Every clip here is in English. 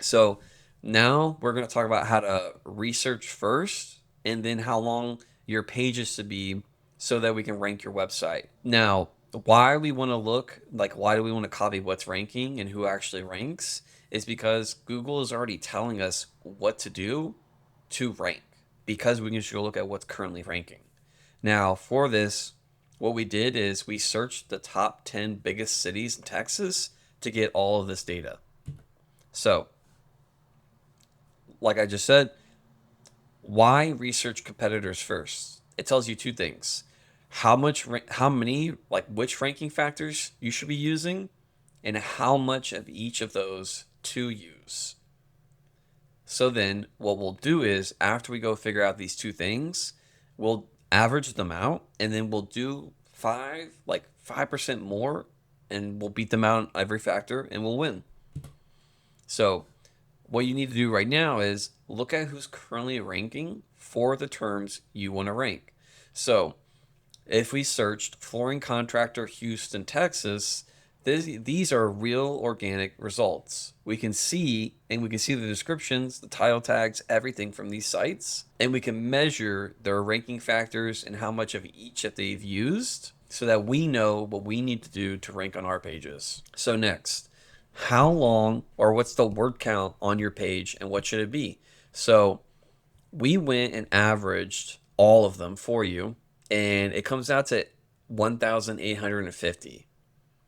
So now we're going to talk about how to research first and then how long your pages should be so that we can rank your website. Now, why we want to look, like why do we want to copy what's ranking and who actually ranks is because Google is already telling us what to do to rank because we can just go look at what's currently ranking. Now, for this, what we did is we searched the top 10 biggest cities in Texas to get all of this data. So, like I just said, why research competitors first? It tells you two things. How many, like which ranking factors you should be using, and how much of each of those to use. So then what we'll do is after we go figure out these two things, we'll average them out and then we'll do 5% more and we'll beat them out on every factor and we'll win. So what you need to do right now is look at who's currently ranking for the terms you want to rank. So if we searched flooring contractor Houston, Texas, these are real organic results. We can see the descriptions, the title tags, everything from these sites, and we can measure their ranking factors and how much of each that they've used so that we know what we need to do to rank on our pages. So next, how long or what's the word count on your page and what should it be? So we went and averaged all of them for you and it comes out to 1,850.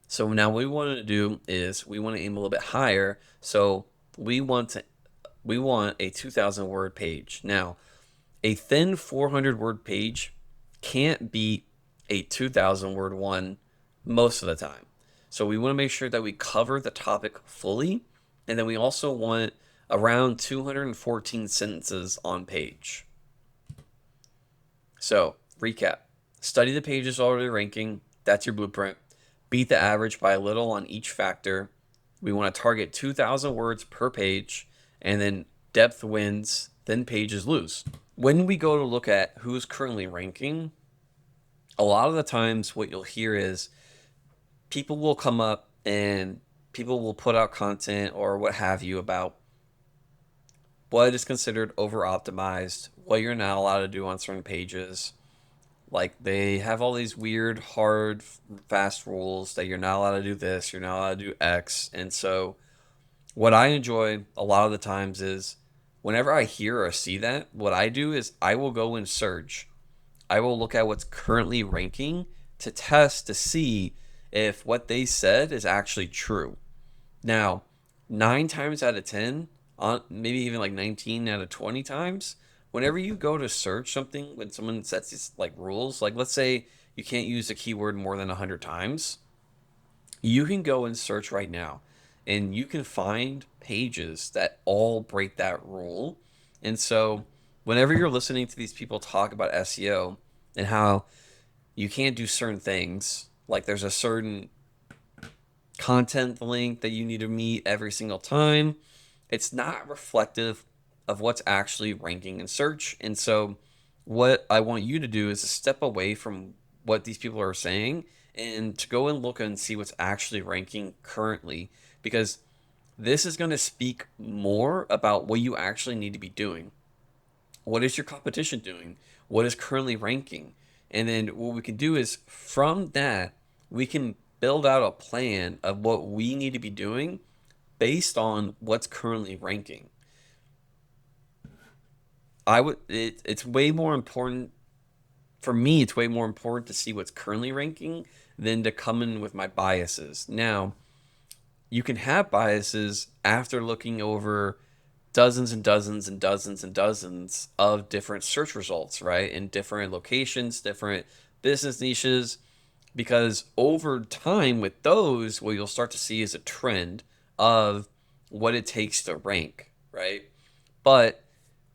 So now what we want to do is we want to aim a little bit higher. So we want to we want a 2,000 word page. Now, a thin 400 word page can't beat a 2,000 word one most of the time. So we want to make sure that we cover the topic fully, and then we also want around 214 sentences on page. So, recap. Study the pages already ranking. That's your blueprint. Beat the average by a little on each factor. We want to target 2,000 words per page, and then depth wins, then pages lose. When we go to look at who's currently ranking, a lot of the times what you'll hear is people will come up and people will put out content or what have you about what is considered over optimized, what you're not allowed to do on certain pages. Like they have all these weird, hard, fast rules that you're not allowed to do this, you're not allowed to do X. And so, what I enjoy a lot of the times is whenever I hear or see that, what I do is I will go and search. I will look at what's currently ranking to test to see if what they said is actually true. Now, 9 times out of 10, maybe even like 19 out of 20 times, whenever you go to search something, when someone sets these like rules, like let's say you can't use a keyword more than 100 times, you can go and search right now and you can find pages that all break that rule. And so, whenever you're listening to these people talk about SEO and how you can't do certain things, like there's a certain content link that you need to meet every single time, it's not reflective of what's actually ranking in search. And so, what I want you to do is to step away from what these people are saying and to go and look and see what's actually ranking currently, because this is going to speak more about what you actually need to be doing. What is your competition doing? What is currently ranking? And then what we can do is from that, we can build out a plan of what we need to be doing based on what's currently ranking. It's way more important for me. It's way more important to see what's currently ranking than to come in with my biases. Now, you can have biases after looking over dozens and dozens and dozens and dozens of different search results, right? In different locations, different business niches, because over time with those, what you'll start to see is a trend of what it takes to rank, right? But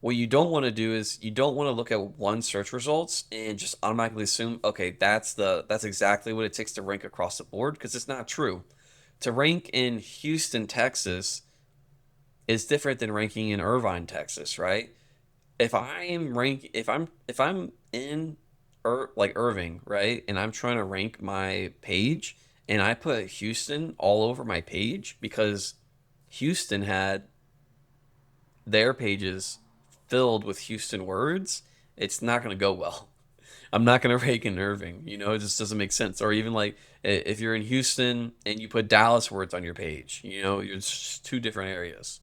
what you don't want to do is you don't want to look at one search results and just automatically assume, okay, that's exactly what it takes to rank across the board, because it's not true. To rank in Houston, Texas is different than ranking in Irvine, Texas, right? If I'm in like Irving, right, and I'm trying to rank my page and I put Houston all over my page because Houston had their pages filled with Houston words, it's not going to go well. I'm not going to rake in Irving. It just doesn't make sense. Or even like if you're in Houston and you put Dallas words on your page, it's just two different areas.